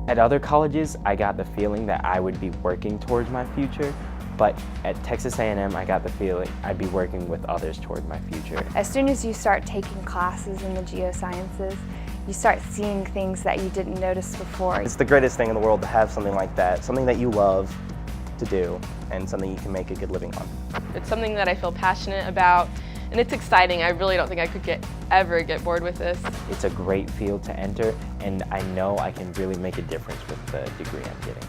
At other colleges, I got the feeling that I would be working towards my future, but at Texas A&M, I got the feeling I'd be working with others toward my future. As soon as you start taking classes in the geosciences, you start seeing things that you didn't notice before. It's the greatest thing in the world to have something like that, something that you love to do and something you can make a good living on. It's something that I feel passionate about, and it's exciting. I really don't think I could ever get bored with this. It's a great field to enter, and I know I can really make a difference with the degree I'm getting.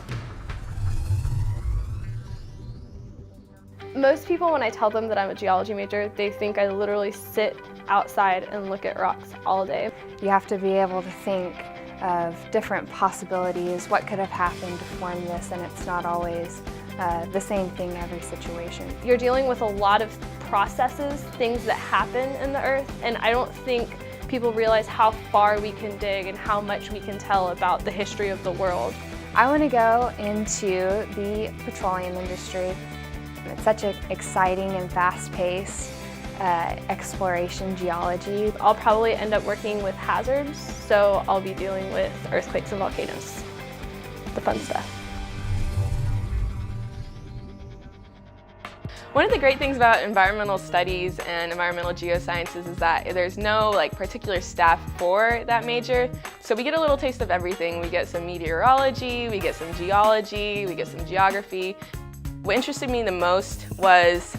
Most people, when I tell them that I'm a geology major, they think I literally sit outside and look at rocks all day. You have to be able to think of different possibilities, what could have happened to form this, and it's not always the same thing every situation. You're dealing with a lot of processes, things that happen in the earth, and I don't think people realize how far we can dig and how much we can tell about the history of the world. I want to go into the petroleum industry. It's such an exciting and fast-paced exploration geology. I'll probably end up working with hazards, so I'll be dealing with earthquakes and volcanoes, the fun stuff. One of the great things about environmental studies and environmental geosciences is that there's no particular staff for that major. So we get a little taste of everything. We get some meteorology, we get some geology, we get some geography. What interested me the most was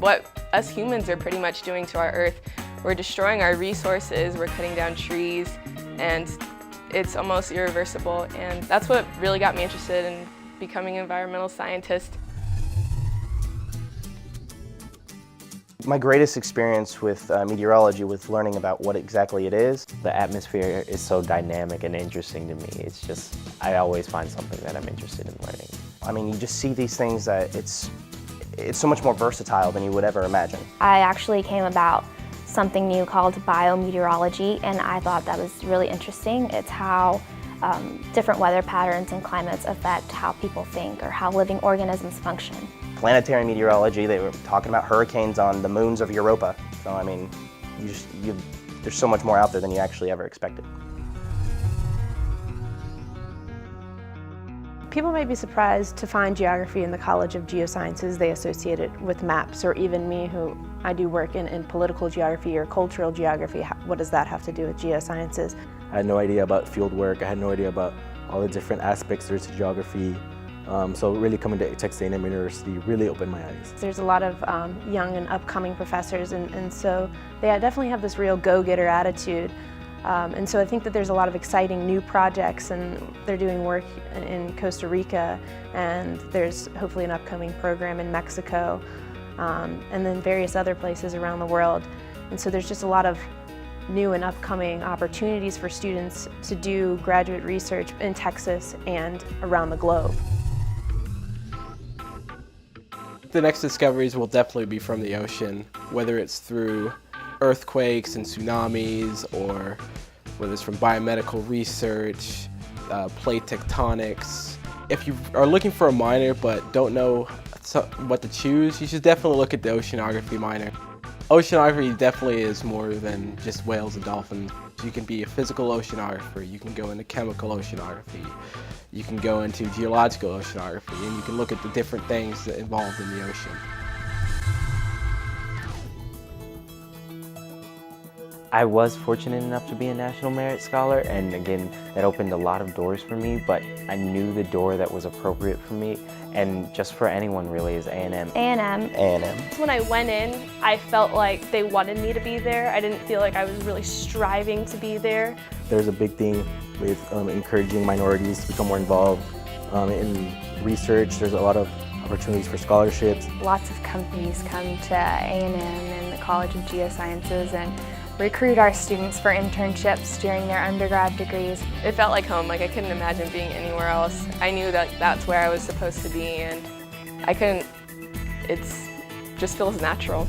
what us humans are pretty much doing to our Earth. We're destroying our resources, we're cutting down trees, and it's almost irreversible. And that's what really got me interested in becoming an environmental scientist. My greatest experience with meteorology was learning about what exactly it is. The atmosphere is so dynamic and interesting to me. It's just, I always find something that I'm interested in learning. I mean, you just see these things that it's so much more versatile than you would ever imagine. I actually came about something new called biometeorology, and I thought that was really interesting. It's how different weather patterns and climates affect how people think or how living organisms function. Planetary meteorology, they were talking about hurricanes on the moons of Europa. So I mean, there's so much more out there than you actually ever expected. People may be surprised to find geography in the College of Geosciences. They associate it with maps, or even me, who I do work in political geography or cultural geography. What does that have to do with geosciences? I had no idea about field work. I had no idea about all the different aspects there is to geography. So really coming to Texas A&M University really opened my eyes. There's a lot of young and upcoming professors, and so they definitely have this real go-getter attitude. And so I think that there's a lot of exciting new projects, and they're doing work in Costa Rica, and there's hopefully an upcoming program in Mexico, and then various other places around the world. And so there's just a lot of new and upcoming opportunities for students to do graduate research in Texas and around the globe. The next discoveries will definitely be from the ocean, whether it's through earthquakes and tsunamis, or whether it's from biomedical research, plate tectonics. If you are looking for a minor but don't know what to choose, you should definitely look at the oceanography minor. Oceanography definitely is more than just whales and dolphins. You can be a physical oceanographer, you can go into chemical oceanography, you can go into geological oceanography, and you can look at the different things that involved in the ocean. I was fortunate enough to be a National Merit Scholar, and again, that opened a lot of doors for me, but I knew the door that was appropriate for me, and just for anyone really, is A&M. A&M. A&M. When I went in, I felt like they wanted me to be there. I didn't feel like I was really striving to be there. There's a big thing with encouraging minorities to become more involved in research. There's a lot of opportunities for scholarships. Lots of companies come to A&M and the College of Geosciences and recruit our students for internships during their undergrad degrees. It felt like home. Like I couldn't imagine being anywhere else. I knew that that's where I was supposed to be, and I couldn't, it just feels natural.